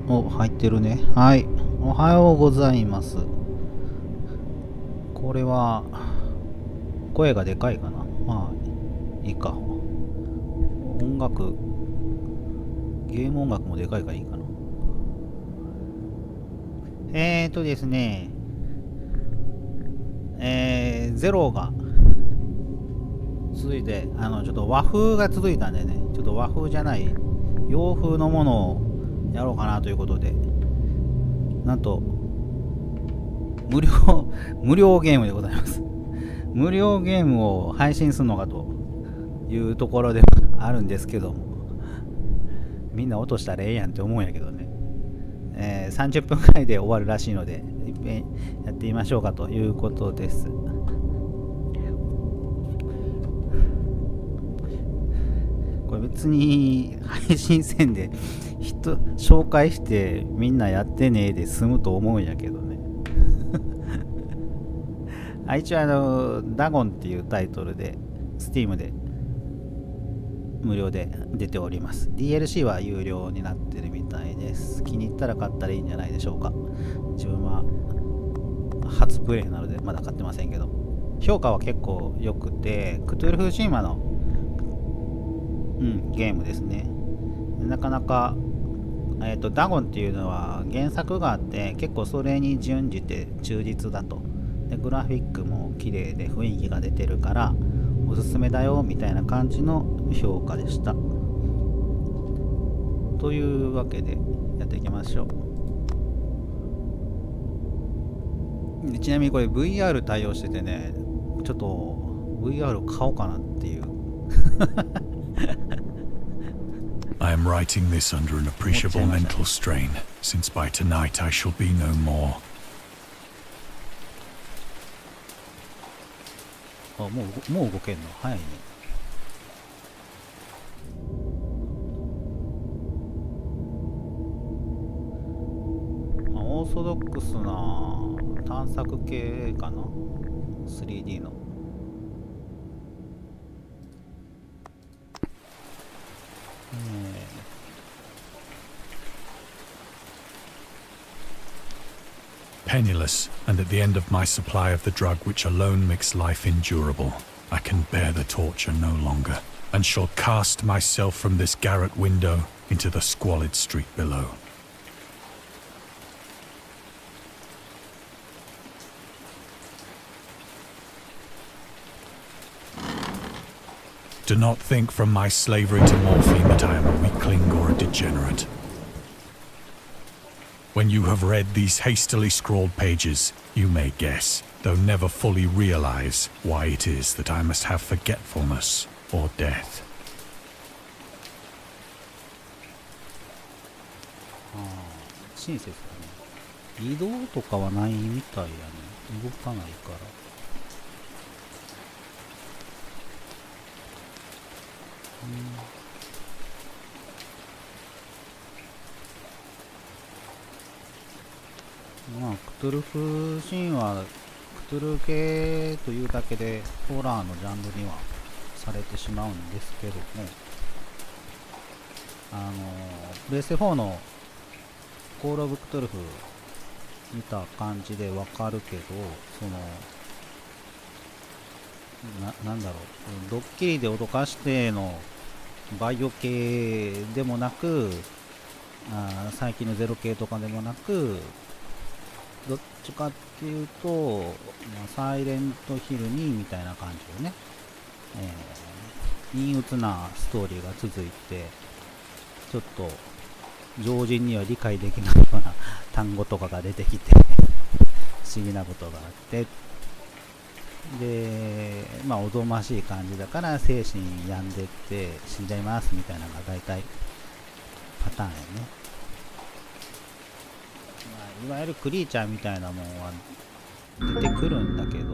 お、入ってるね。はい。おはようございます。これは、声がでかいかな。まあいいか。音楽、ゲーム音楽もでかいからいいかな。ですね、ゼロが続いて、ちょっと和風が続いたんでね、ちょっと和風じゃない洋風のものをやろうかなということで、なんと無料ゲームでございます。無料ゲームを配信するのかというところではあるんですけども、みんな落としたらええやんって思うんやけどね、30分くらいで終わるらしいので、いっぺんやってみましょうかということです。これ別に配信戦で人紹介してみんなやってねえで済むと思うんやけどね。一応ダゴンっていうタイトルで Steam で無料で出ております。 DLC は有料になってるみたいです。気に入ったら買ったらいいんじゃないでしょうか。自分は初プレイなのでまだ買ってませんけど、評価は結構良くて、クトゥルフ神話のゲームですね。なかなか、ダゴンっていうのは原作があって、結構それに準じて忠実だと。でグラフィックも綺麗で雰囲気が出てるからおすすめだよみたいな感じの評価でした。というわけでやっていきましょう。ちなみにこれ VR 対応しててね、ちょっと VR 買おうかなっていう。I am writing this under an appreciable mental strain, since by tonight I shall be no more. もう動けんの早いね。オーソドックスな探索系かな、 3D の。Penniless, and at the end of my supply of the drug which alone makes life endurable, I can bear the torture no longer, and shall cast myself from this garret window into the squalid street below. Do not think from my slavery to morphine that I am a weakling or a degenerate. When you have read these hastily scrawled pages, you may guess, though never fully realize, why it is that I must have forgetfulness or death. 親切だね。移動とかはないみたいやね。動かないから。まあクトゥルフ神話、クトゥル系というだけでホラーのジャンルにはされてしまうんですけども、プレステ4のコールオブクトゥルフ見た感じでわかるけど、なんだろう、ドッキリで脅かしてのバイオ系でもなく、最近のゼロ系とかでもなく、どっちかっていうと、サイレントヒルにみたいな感じでね、陰鬱なストーリーが続いて、ちょっと常人には理解できないような単語とかが出てきて不思議なことがあって、でおぞましい感じだから精神病んでって死んじゃいますみたいなのが大体パターンやね。いわゆるクリーチャーみたいなもんは出てくるんだけど、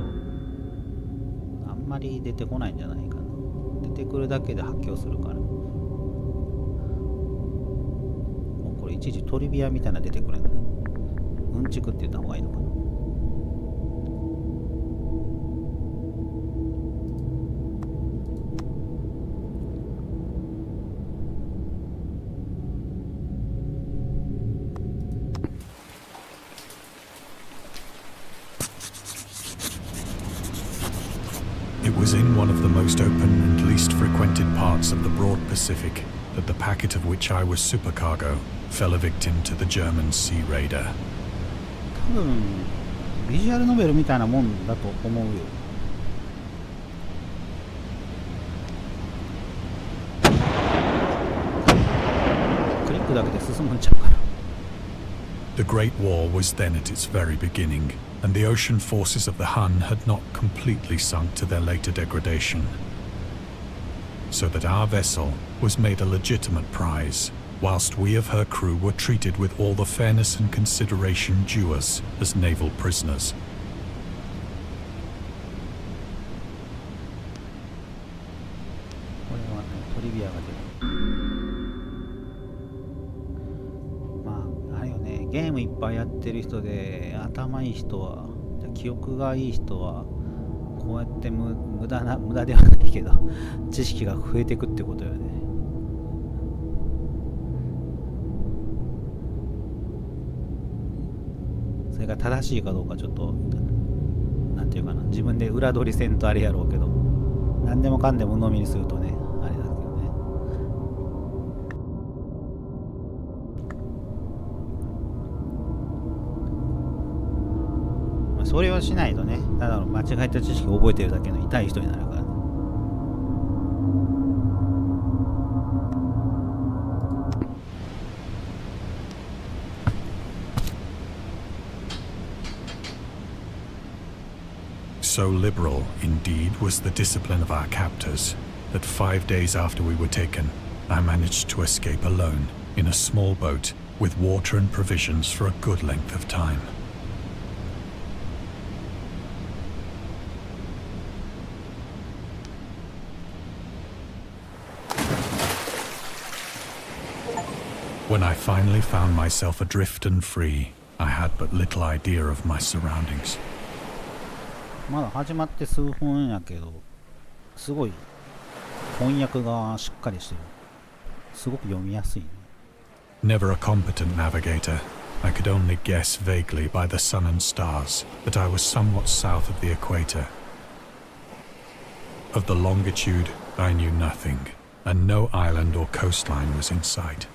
あんまり出てこないんじゃないかな。出てくるだけで発狂するから。もうこれ一時トリビアみたいなの出てくるんだね。うんちくって言った方がいいのかな。It one of the most open and least frequented parts of the broad Pacific that the packet of which I was supercargo fell a victim to the German sea raider. 多分ビジュアルノベルみたいなもんだと思うよ。クリックだけで進むんちゃうから。The Great War was then at its very beginning, and the ocean forces of the Hun had not completely sunk to their later degradation. So that our vessel was made a legitimate prize, whilst we of her crew were treated with all the fairness and consideration due us as naval prisoners. これはね、トリビアが出る。まあ、あれよね、ゲームいっぱいやってる人で、頭いい人は、記憶がいい人は、こうやって無駄ではないけど、知識が増えていくってことよね。それが正しいかどうかちょっとなんていうかな、自分で裏取りせんとあれやろうけど、何でもかんでも鵜呑みにするとね、あれだけどね。まあ、それをしないとね、ただの間違えた知識を覚えてるだけの痛い人になるからね。So liberal, indeed, was the discipline of our captors, that 5 days after we were taken, I managed to escape alone, in a small boat, with water and provisions for a good length of time. When I finally found myself adrift and free, I had but little idea of my surroundings. まだ始まって数分やけど、すごい翻訳がしっかりしてる。すごく読みやすいね。Never a competent navigator, I could only guess vaguely by the sun and stars that I was somewhat south of the equator. Of the longitude, I knew nothing, and no island or coastline was in sight.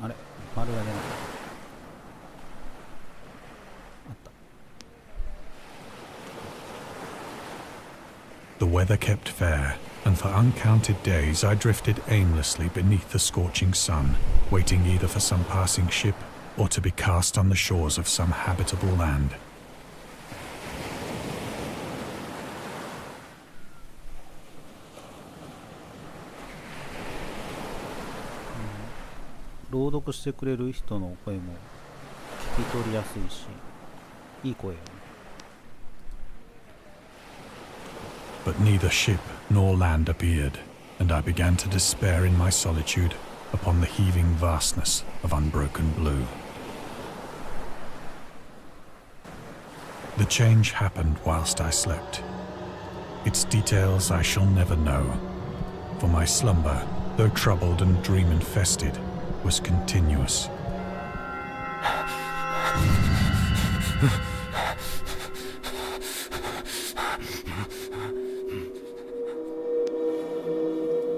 あれ、丸が出ない。あった。The weather kept fair, and for uncounted days I drifted aimlessly beneath the scorching sun, waiting either for some passing ship or to be cast on the shores of some habitable land. 朗読してくれる人の声も聞き取りやすいし、いい声よね。But neither ship nor land appeared, and I began to despair in my solitude upon the heaving vastness of unbroken blue. The change happened whilst I slept. Its details I shall never know, for my slumber, though troubled and dream-infested, was continuous.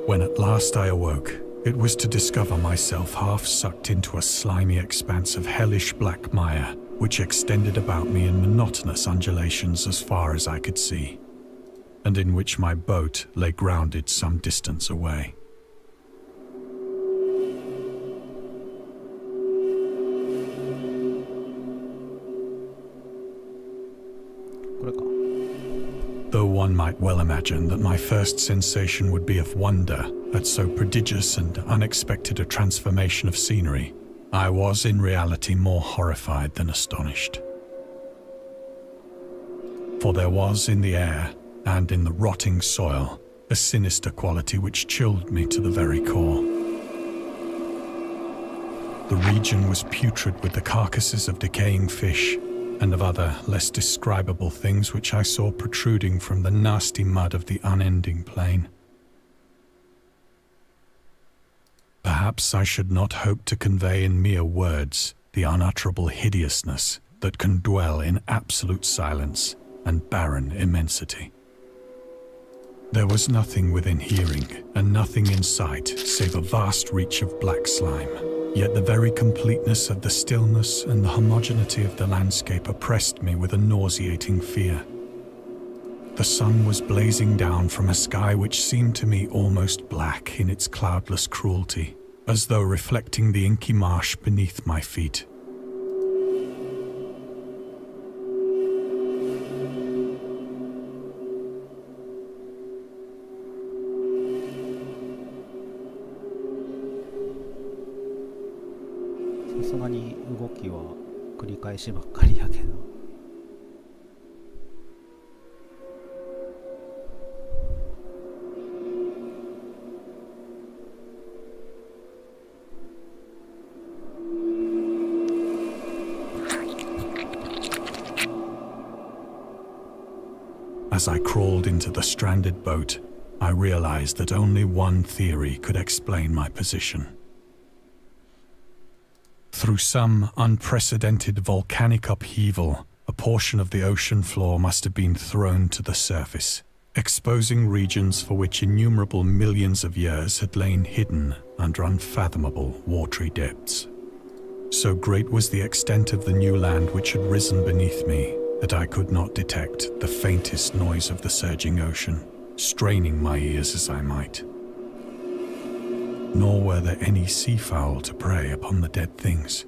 When at last I awoke, it was to discover myself half sucked into a slimy expanse of hellish black mire, which extended about me in monotonous undulations as far as I could see, and in which my boat lay grounded some distance away. これか。 Though one might well imagine that my first sensation would be of wonder at so prodigious and unexpected a transformation of scenery, I was in reality more horrified than astonished. For there was in the air and in the rotting soil a sinister quality which chilled me to the very core. The region was putrid with the carcasses of decaying fish and of other less describable things which I saw protruding from the nasty mud of the unending plain. これか。 The Perhaps I should not hope to convey in mere words the unutterable hideousness that can dwell in absolute silence and barren immensity. There was nothing within hearing and nothing in sight save a vast reach of black slime. Yet the very completeness of the stillness and the homogeneity of the landscape oppressed me with a nauseating fear. The sun was blazing down from a sky which seemed to me almost black in its cloudless cruelty, as though reflecting the inky marsh beneath my feet.さすがに動きは繰り返しばっかりやけど。As I crawled into the stranded boat, I realized that only one theory could explain my position. Through some unprecedented volcanic upheaval, a portion of the ocean floor must have been thrown to the surface, exposing regions for which innumerable millions of years had lain hidden under unfathomable watery depths. So great was the extent of the new land which had risen beneath me that I could not detect the faintest noise of the surging ocean, straining my ears as I might. Nor were there any seafowl to prey upon the dead things.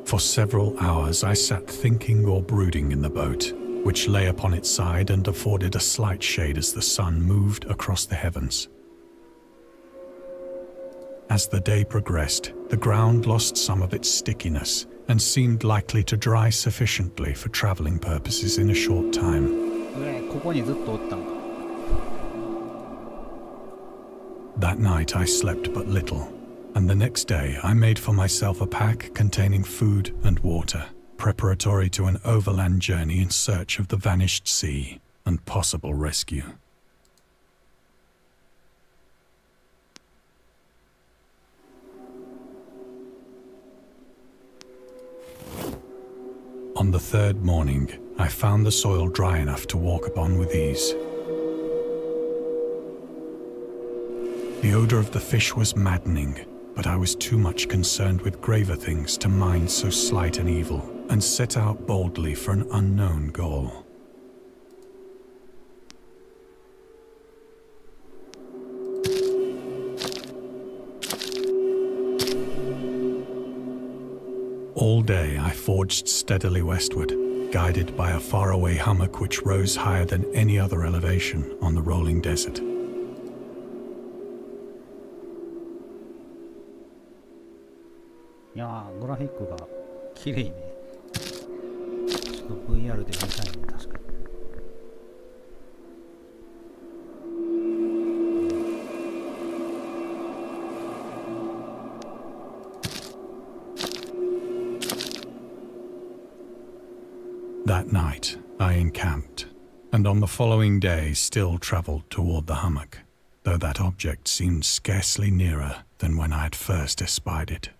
For several hours I sat thinking or brooding in the boat, which lay upon its side and afforded a slight shade as the sun moved across the heavens. As the day progressed, the ground lost some of its stickiness and seemed likely to dry sufficiently for traveling purposes in a short time. ここにずっとおったんか。That night I slept but little, and the next day I made for myself a pack containing food and water, preparatory to an overland journey in search of the vanished sea and possible rescue. On the third morning, I found the soil dry enough to walk upon with ease. The odor of the fish was maddening, but I was too much concerned with graver things to mind so slight an evil, and set out boldly for an unknown goal. All day I forged steadily westward, guided by a faraway hummock which rose higher than any other elevation on the rolling desert. いやー、グラフィックが綺麗ね。ちょっと VR で見たいね、確かに。That night, I encamped, and on the following day still travelled toward the hummock, though that object seemed scarcely nearer than when I had first espied it.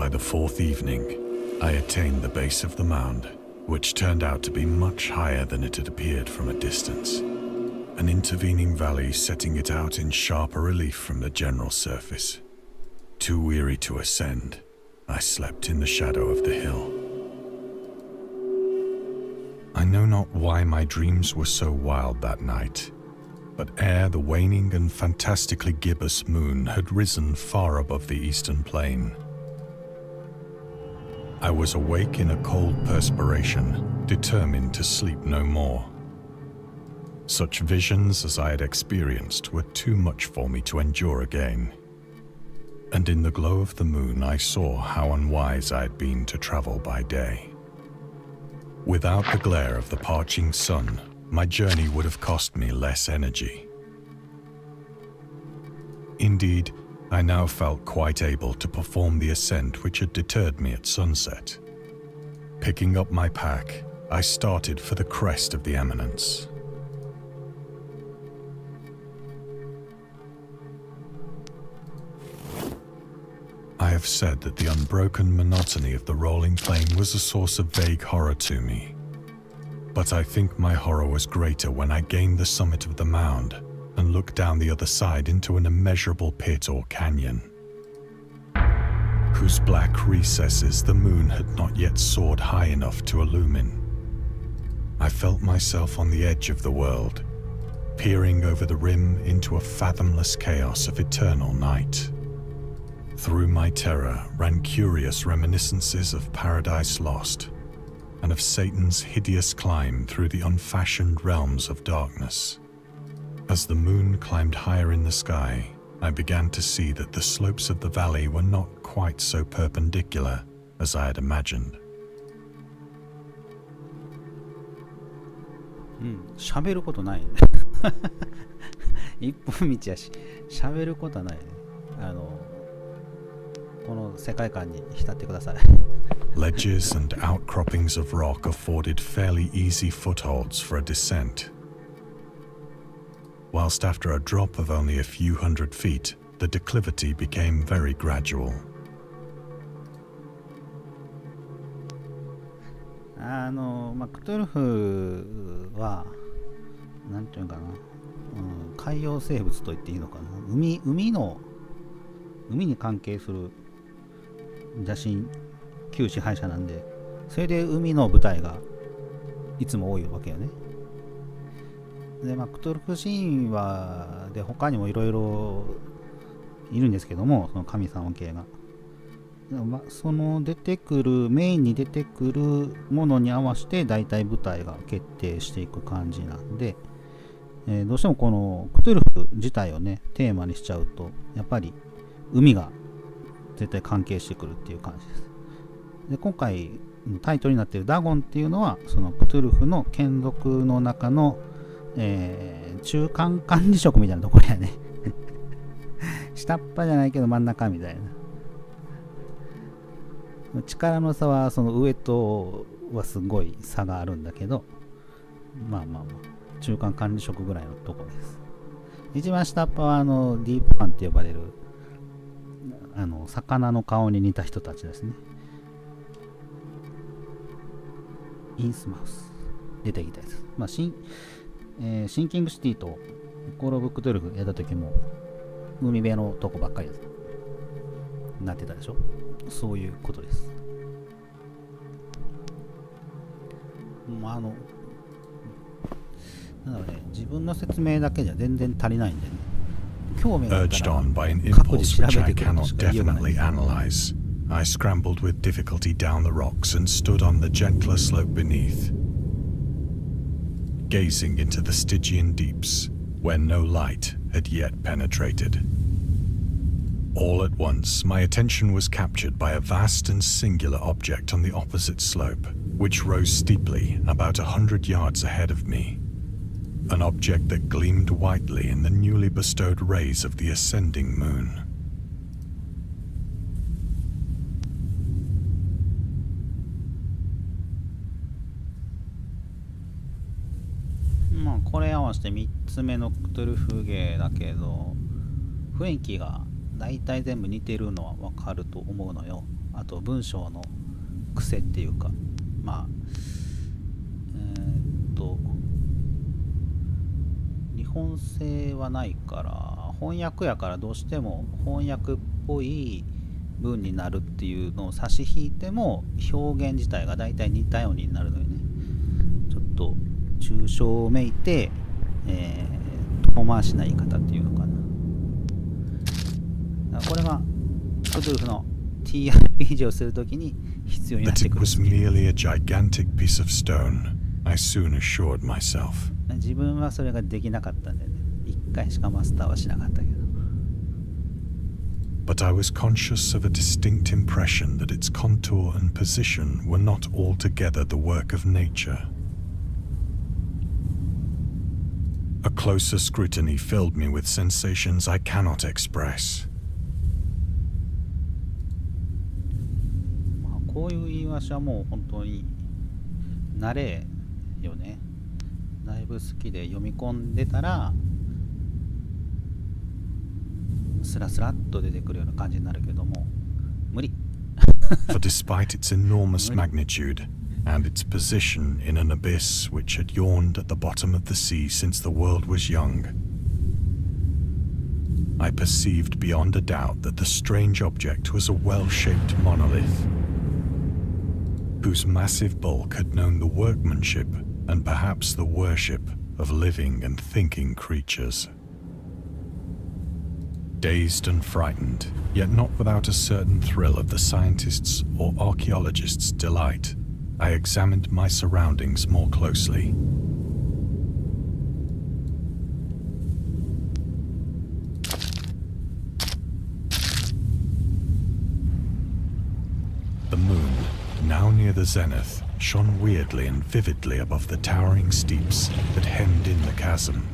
By the fourth evening, I attained the base of the mound, which turned out to be much higher than it had appeared from a distance, an intervening valley setting it out in sharper relief from the general surface. Too weary to ascend, I slept in the shadow of the hill. I know not why my dreams were so wild that night, but ere the waning and fantastically gibbous moon had risen far above the eastern plain, I was awake in a cold perspiration, determined to sleep no more. Such visions as I had experienced were too much for me to endure again. and in the glow of the moon I saw how unwise I had been to travel by day. Without the glare of the parching sun, my journey would have cost me less energy. Indeed, I now felt quite able to perform the ascent which had deterred me at sunset. Picking up my pack, I started for the crest of the eminence. I have said that the unbroken monotony of the rolling plain was a source of vague horror to me. But I think my horror was greater when I gained the summit of the mound and looked down the other side into an immeasurable pit or canyon, whose black recesses the moon had not yet soared high enough to illumine. I felt myself on the edge of the world, peering over the rim into a fathomless chaos of eternal night. Through my terror ran curious reminiscences of Paradise Lost and of Satan's hideous climb through the unfashioned realms of darkness. As the moon climbed higher in the sky, I began to see that the slopes of the valley were not quite so perpendicular as I had imagined. 喋ることないね。一本道やし、喋ることはないね。この世界観に浸ってください。Ledges and outcroppings of rock afforded fairly easy footholds for a descent. Whilst after a drop of only a few hundred feet, the declivity became very gradual. クトゥルフはなんていうのかな、海洋生物と言っていいのかな、海に関係する邪神旧支配者なんで、それで海の舞台がいつも多いわけよね。で、クトゥルフ神話で他にもいろいろいるんですけども、その神様系が、その出てくるメインに出てくるものに合わせて大体舞台が決定していく感じなんで、どうしてもこのクトゥルフ自体をねテーマにしちゃうと、やっぱり海が絶対関係してくるっていう感じです。で、今回タイトルになっているダゴンっていうのは、そのクトゥルフの眷属の中の、中間管理職みたいなところやね。下っ端じゃないけど真ん中みたいな。力の差はその上とはすごい差があるんだけど、中間管理職ぐらいのところです。一番下っ端はディープファンって呼ばれる魚の顔に似た人たちですね。インスマウス出てきたやつ。シンキングシティとコールオブクトゥルフやった時も海辺のとこばっかりですなってたでしょ。そういうことです。なんだろうね、自分の説明だけじゃ全然足りないんでね。興味があったら Urged on by an 各自 impulse 調 which べ I てくるの cannot しか言いようがない definitely analyze, I scrambled with difficulty down the rocks and stood on the gentler slope beneath, gazing into the Stygian deeps, where no light had yet penetrated. All at once, my attention was captured by a vast and singular object on the opposite slope, which rose steeply about 100 yards ahead of me. An object that gleamed whitely in the newly bestowed rays of the ascending moon. これ合わせて3つ目のクトゥルフ芸だけど、雰囲気が大体全部似てるのは分かると思うのよ。あと文章の癖っていうか、日本製はないから翻訳やから、どうしても翻訳っぽい文になるっていうのを差し引いても、表現自体が大体似たようになるのよね。ちょっと抽象めいて、遠回しな言い方っていうのかな。だからこれがクトゥルフの TRPG をするときに必要になっ That て it くる。 was merely a gigantic piece of stone, I soon assured myself. 自分はそれができなかったんでね、1回しかマスターはしなかったけど。but I was conscious of a distinct impression that its contour and position were not altogether the work of nature. A closer scrutiny filled me with sensations I cannot express. こういう言い回しはもう本当に慣れよね。だいぶ好きで読み込んでたらスラスラっと出てくるような感じになるけども、無理。For despite its enormous magnitude and its position in an abyss which had yawned at the bottom of the sea since the world was young, I perceived beyond a doubt that the strange object was a well-shaped monolith, whose massive bulk had known the workmanship and perhaps the worship of living and thinking creatures. Dazed and frightened, yet not without a certain thrill of the scientist's or archaeologist's delight, I examined my surroundings more closely. The moon, now near the zenith, shone weirdly and vividly above the towering steeps that hemmed in the chasm.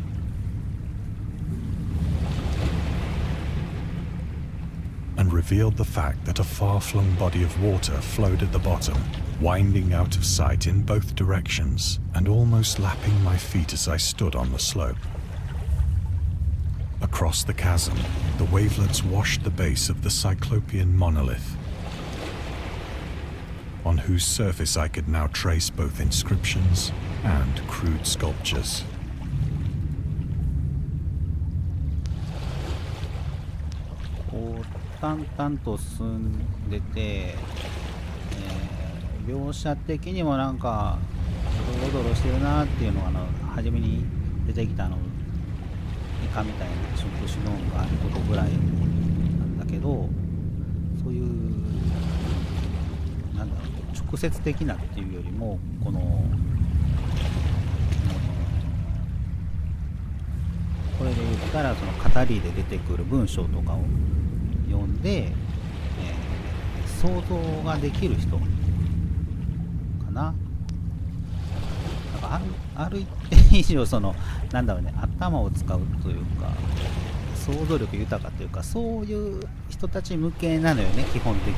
And revealed the fact that a far-flung body of water flowed at the bottom, winding out of sight in both directions and almost lapping my feet as I stood on the slope. Across the chasm, the wavelets washed the base of the Cyclopean monolith, on whose surface I could now trace both inscriptions and crude sculptures. こう淡々と進んでて、描写的にもなんかドロドロしてるなっていうのが初めに出てきたイカみたいなシュンプシュノーンがあることぐらいなんだけど、そういうなんだろう、直接的なっていうよりもこのこれで言ったらその語りで出てくる文章とかを読んで、想像ができる人かな。なんかある一定以上なんだろうね、頭を使うというか想像力豊かというか、そういう人たち向けなのよね、基本的に。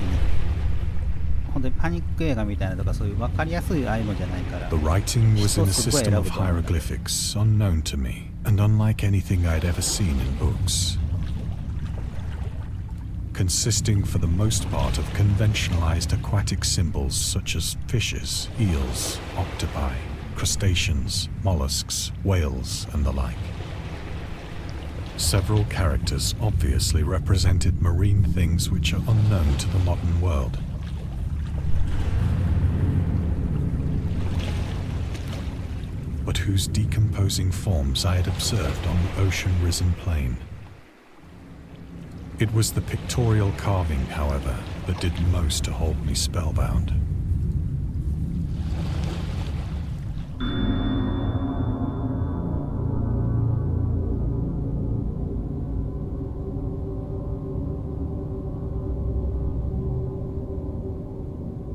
本当にパニック映画みたいなとか、そういう分かりやすいああいうのじゃないから。 The writing was in a system of hieroglyphics unknown to me and unlike anything I'd ever seen in books, consisting for the most part of conventionalized aquatic symbols such as fishes, eels, octopi, crustaceans, mollusks, whales, and the like. Several characters obviously represented marine things which are unknown to the modern world. But whose decomposing forms I had observed on the ocean-risen plain. It was the pictorial carving, however, that did most to hold me spellbound.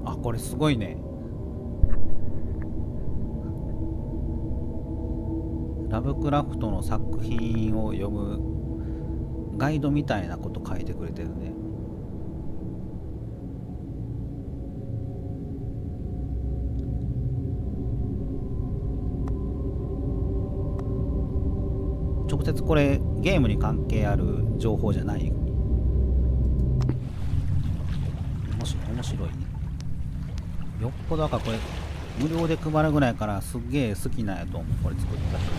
Ah, これすごいね。ラブクラフトの作品を読むガイドみたいなこと書いてくれてるね。直接これゲームに関係ある情報じゃない。面白いね。よっぽどこれ無料で配るぐらいからすっげえ好きなんやと思う、これ作った人。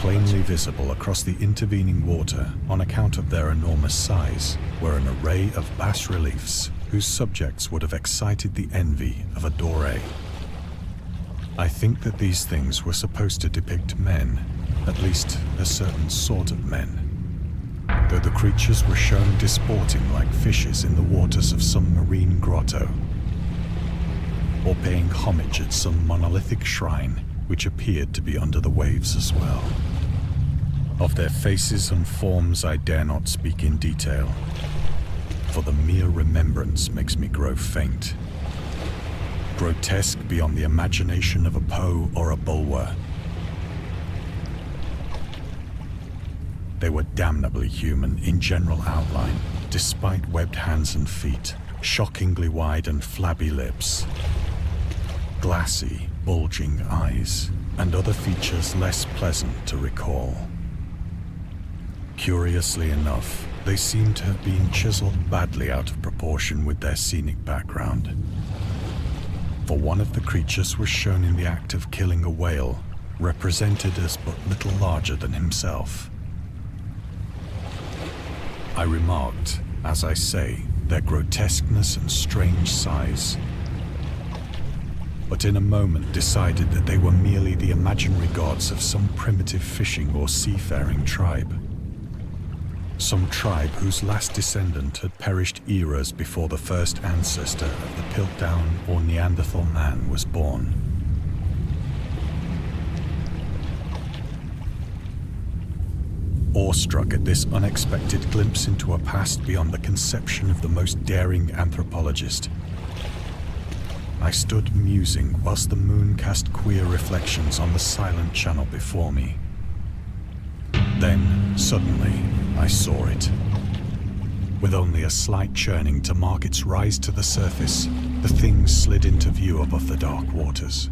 Plainly visible across the intervening water on account of their enormous size were an array of bas-reliefs whose subjects would have excited the envy of a Doré. I think that these things were supposed to depict men, at least a certain sort of men, though the creatures were shown disporting like fishes in the waters of some marine grotto, or paying homage at some monolithic shrine which appeared to be under the waves as well. Of their faces and forms I dare not speak in detail, for the mere remembrance makes me grow faint. Grotesque beyond the imagination of a Poe or a Bulwer. They were damnably human in general outline, despite webbed hands and feet, shockingly wide and flabby lips, glassy, bulging eyes, and other features less pleasant to recall. Curiously enough, they seem to have been chiseled badly out of proportion with their scenic background. For one of the creatures was shown in the act of killing a whale, represented as but little larger than himself. I remarked, as I say, their grotesqueness and strange size, but in a moment decided that they were merely the imaginary gods of some primitive fishing or seafaring tribe. Some tribe whose last descendant had perished eras before the first ancestor of the Piltdown or Neanderthal man was born. Awestruck at this unexpected glimpse into a past beyond the conception of the most daring anthropologist, I stood musing whilst the moon cast queer reflections on the silent channel before me. Then, suddenly, I saw it. With only a slight churning to mark its rise to the surface, the thing slid into view above the dark waters.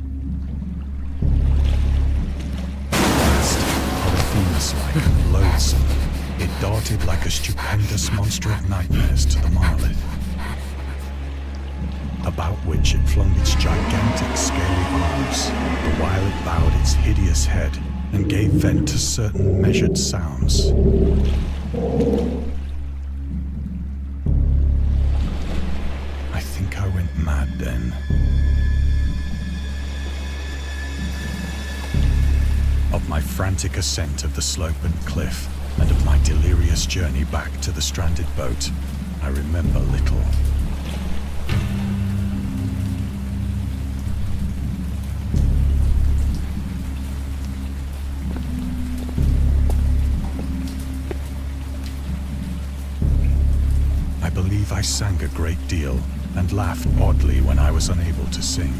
Polyphemus-like and loathsome, it darted like a stupendous monster of nightmares to the monolith, about which it flung its gigantic scaly arms, the while it bowed its hideous head and gave vent to certain measured sounds. I think I went mad then. Of my frantic ascent of the slope and cliff, and of my delirious journey back to the stranded boat, I remember little. I believe I sang a great deal and laughed oddly when I was unable to sing.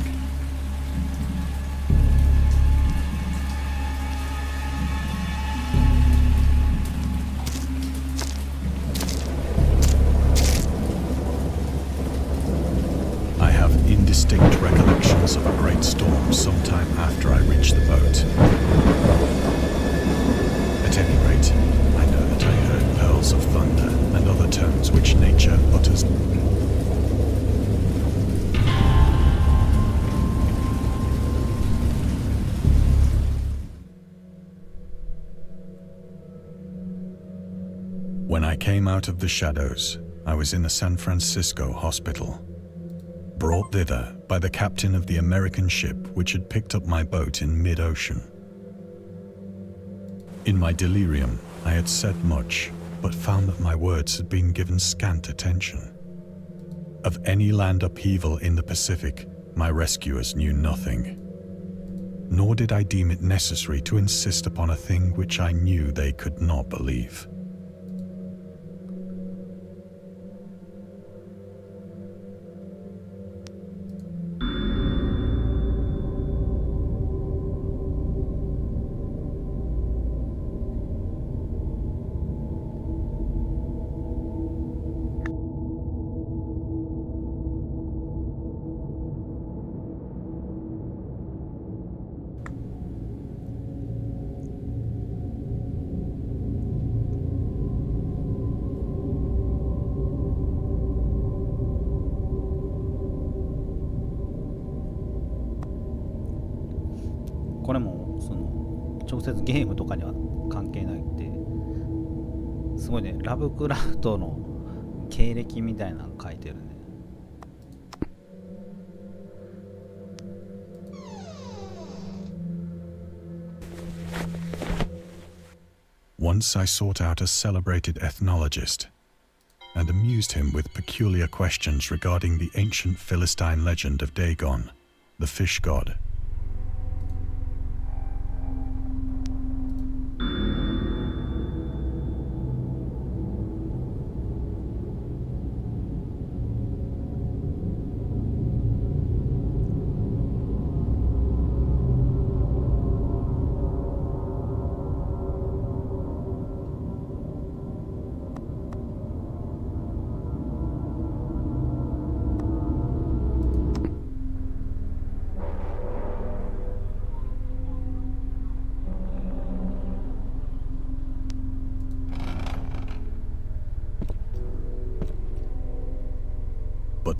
I have indistinct recollections of a great storm sometime after I reached the boat. At any rate, I know that I heard pearls of thunder and other tones which nature utters. When I came out of the shadows, I was in a San Francisco hospital, brought thither by the captain of the American ship which had picked up my boat in mid-ocean. In my delirium, I had said much, but found that my words had been given scant attention. Of any land upheaval in the Pacific, my rescuers knew nothing. Nor did I deem it necessary to insist upon a thing which I knew they could not believe.これもその直接ゲームとかには関係ないってすごいね。ラブクラフトの経歴みたいなの書いてるね。Once I sought out a celebrated ethnologist and amused him with peculiar questions regarding the ancient Philistine legend of Dagon, the fish god.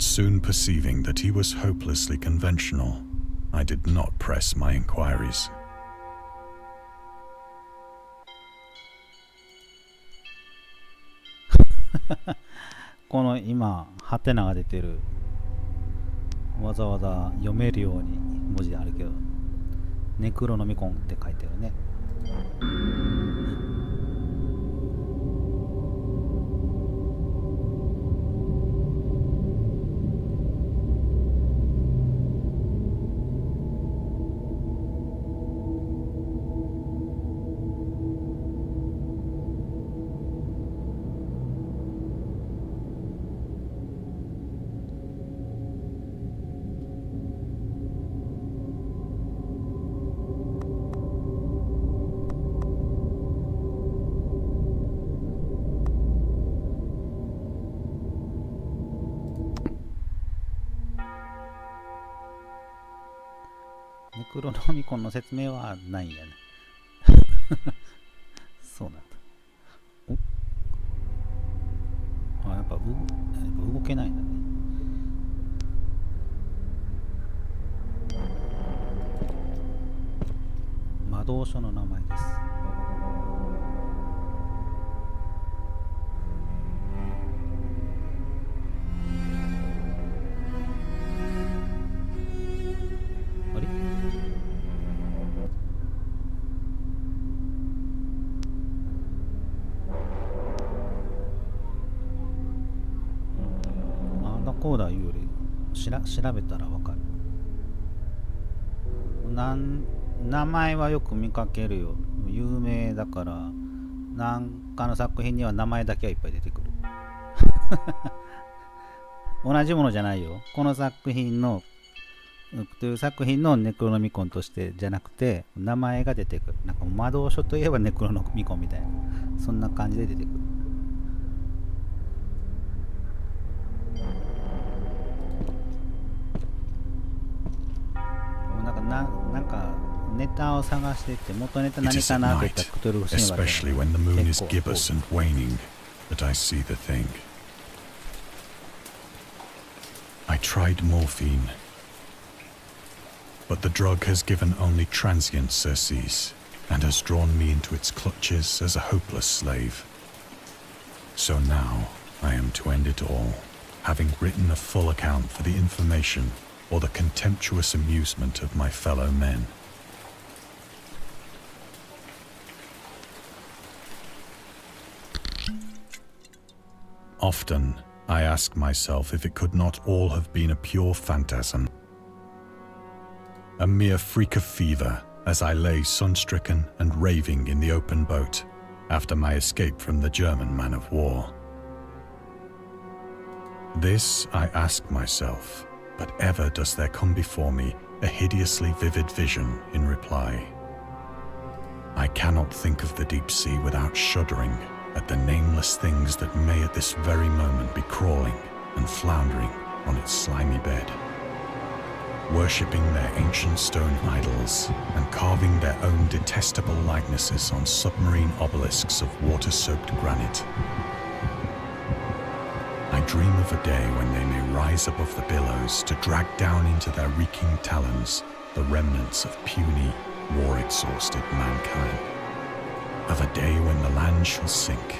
But soon perceiving that he was hopelessly conventional, I did not press my inquiries. この今ハテナが出てるわざわざ読めるように文字であるけど、ネクロノミコンって書いてるね。ネクロノミコンの説明はないんやね。そうなんだ。お、やっぱ動けないんだね。魔導書の名前です。あれ？あだこうだいうより調べたらわかる。名前はよく見かけるよ。有名だから、なんかの作品には名前だけはいっぱい出てくる。同じものじゃないよ。この作品のという作品のネクロノミコンとしてじゃなくて、名前が出てくる。なんか魔導書といえばネクロノミコンみたいな、そんな感じで出てくる。なんかネタを探してて、元ネタ何かなって言ったらクトゥルフ神話で especially when the moon is 結構 gibbous and waning, that I see the thing. I tried morphine, but the drug has given only transient surcease and has drawn me into its clutches as a hopeless slave. So now I am to end it all, having written a full account for the information or the contemptuous amusement of my fellow men. Often, I ask myself if it could not all have been a pure phantasm, a mere freak of fever as I lay sun-stricken and raving in the open boat after my escape from the German man of war. This I ask myself, but ever does there come before me a hideously vivid vision in reply. I cannot think of the deep sea without shuddering at the nameless things that may at this very moment be crawling and floundering on its slimy bed, worshipping their ancient stone idols and carving their own detestable likenesses on submarine obelisks of water-soaked granite. I dream of a day when they may rise above the billows to drag down into their reeking talons the remnants of puny, war-exhausted mankind. Of a day when the land shall sink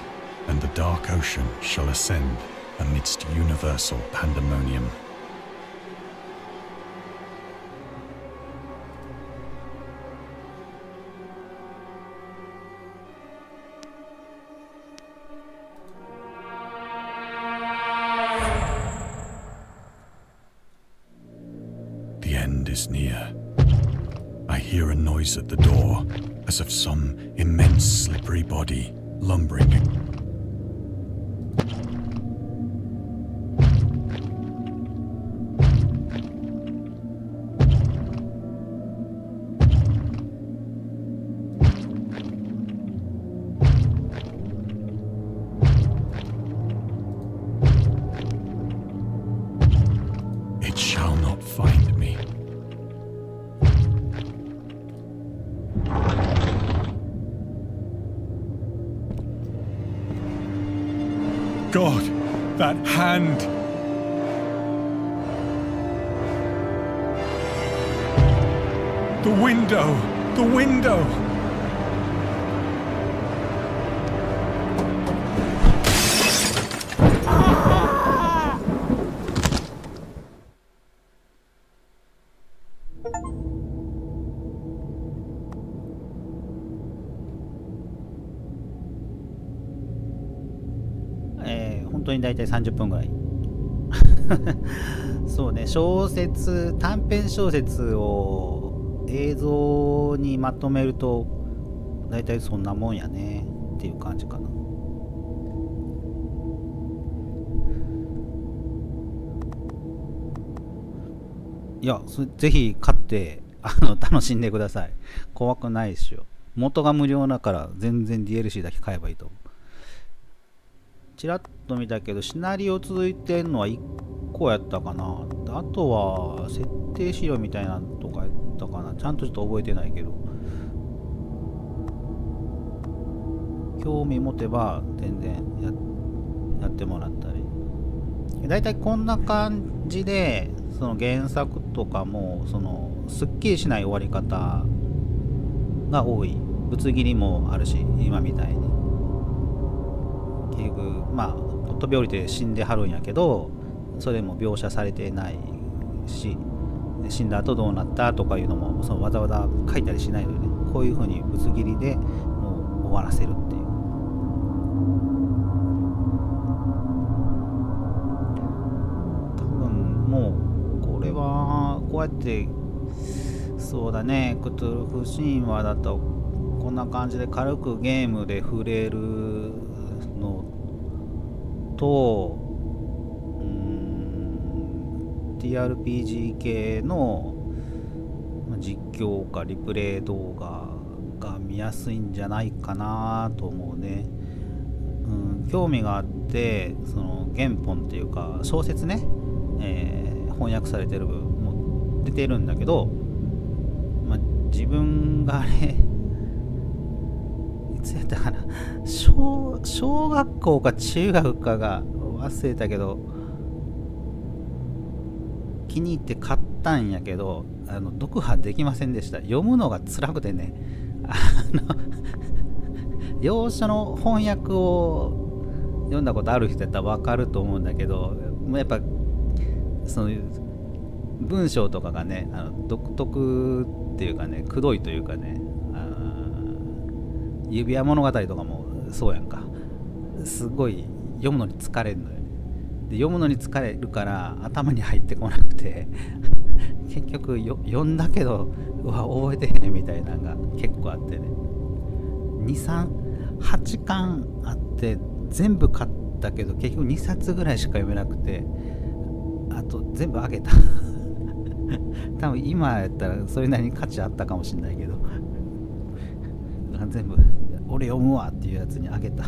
and the dark ocean shall ascend amidst universal pandemonium. The end is near. I hear a noise at the door, as of some immense slippery body lumbering. It shall not find me. God, that hand! The window! The window! 本当にだいたい30分ぐらいそうね、短編小説を映像にまとめるとだいたいそんなもんやねっていう感じかな。いや、ぜひ買って楽しんでください。怖くないっしょ。元が無料だから全然 DLC だけ買えばいいと思う。ちらっと見たけどシナリオ続いてんのは1個やったかな。あとは設定資料みたいなのとかやったかな。ちゃんとちょっと覚えてないけど、興味持てば全然やってもらったり。だいたいこんな感じで、その原作とかもすっきりしない終わり方が多い。ぶつ切りもあるし、今みたいに結局飛び降りて死んではるんやけど、それも描写されてないし、死んだ後どうなったとかいうのもわざわざ書いたりしないのでね、こういう風にぶつ切りでもう終わらせるっていう。多分もうこれはこうやって、そうだね、クトゥルフ神話だとこんな感じで軽くゲームで触れるのと、TRPG 系の実況かリプレイ動画が見やすいんじゃないかなと思うね。興味があって、その原本っていうか小説ね、翻訳されてる部分も出てるんだけど、自分がいつやったかな、小学校か中学かが忘れたけど、気に入って買ったんやけど、読破できませんでした。読むのが辛くてね、洋書の翻訳を読んだことある人やったら分かると思うんだけど、もうやっぱその文章とかがね、独特っていうかね、くどいというかね、指輪物語とかもそうやんか。すごい読むのに疲れるのよね。で読むのに疲れるから頭に入ってこなくて結局読んだけど覚えてへんみたいなのが結構あってね、8巻あって全部買ったけど結局2冊ぐらいしか読めなくて、あと全部あげた多分今やったらそれなりに価値あったかもしれないけど全部俺読むわっていうやつにあげた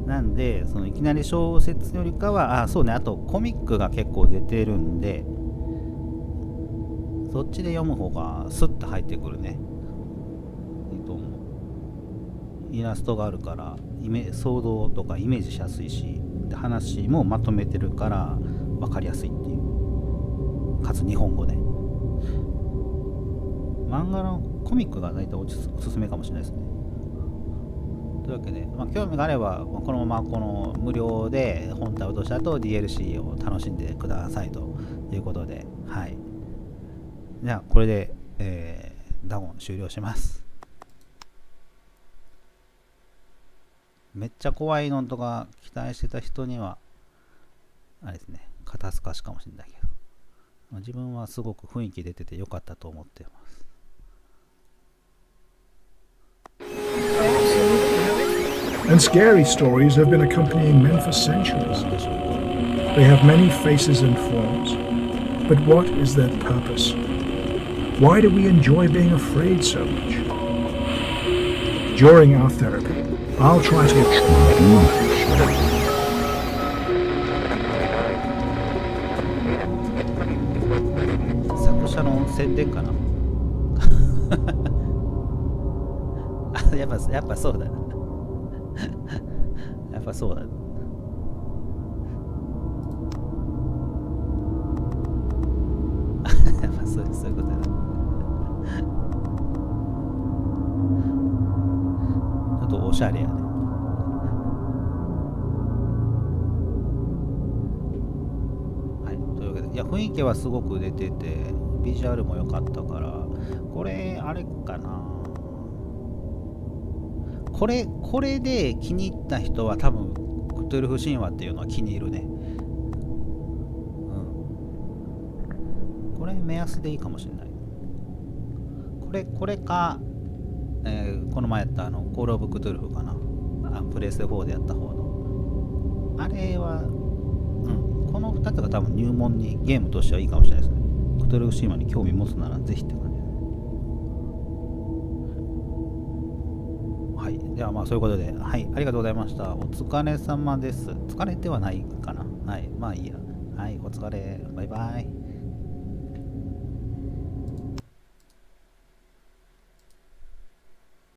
なんで、いきなり小説よりかは、そうね、あとコミックが結構出てるんで、そっちで読む方がスッと入ってくるね。いいと思う。イラストがあるから想像とかイメージしやすいし、で話もまとめてるから分かりやすいっていう、かつ日本語で。漫画のコミックが大体おすすめかもしれないですね。というわけで、興味があればこのままこの無料で本体を落とした後 DLC を楽しんでくださいということで、はい。じゃあこれで、ダゴン終了します。めっちゃ怖いのとか期待してた人にはあれですね、肩透かしかもしれないけど、自分はすごく雰囲気出ててよかったと思っています。And scary stories have been accompanying men for centuries. They have many faces and forms. But what is their purpose? Why do we enjoy being afraid so much? During our therapy, I'll try to explain. 作者の宣伝かなやっぱそうだなぱそうだね。やっぱそういうことだね。ちょっとおしゃれやね。はい、というわけで、いや、雰囲気はすごく出てて、ビジュアルも良かったから、これ、あれかな。これで気に入った人は多分、クトゥルフ神話っていうのは気に入るね。これ目安でいいかもしれない。これか、この前やったコールオブクトゥルフかな。プレイステ4でやった方の。あれは、この2つが多分入門にゲームとしてはいいかもしれないですね。クトゥルフ神話に興味持つならぜひって感じ。はい。ではまあそういうことで、はい、ありがとうございました。お疲れ様です。疲れてはないかな。はい。まあいいや。はい、お疲れ。バイバイ。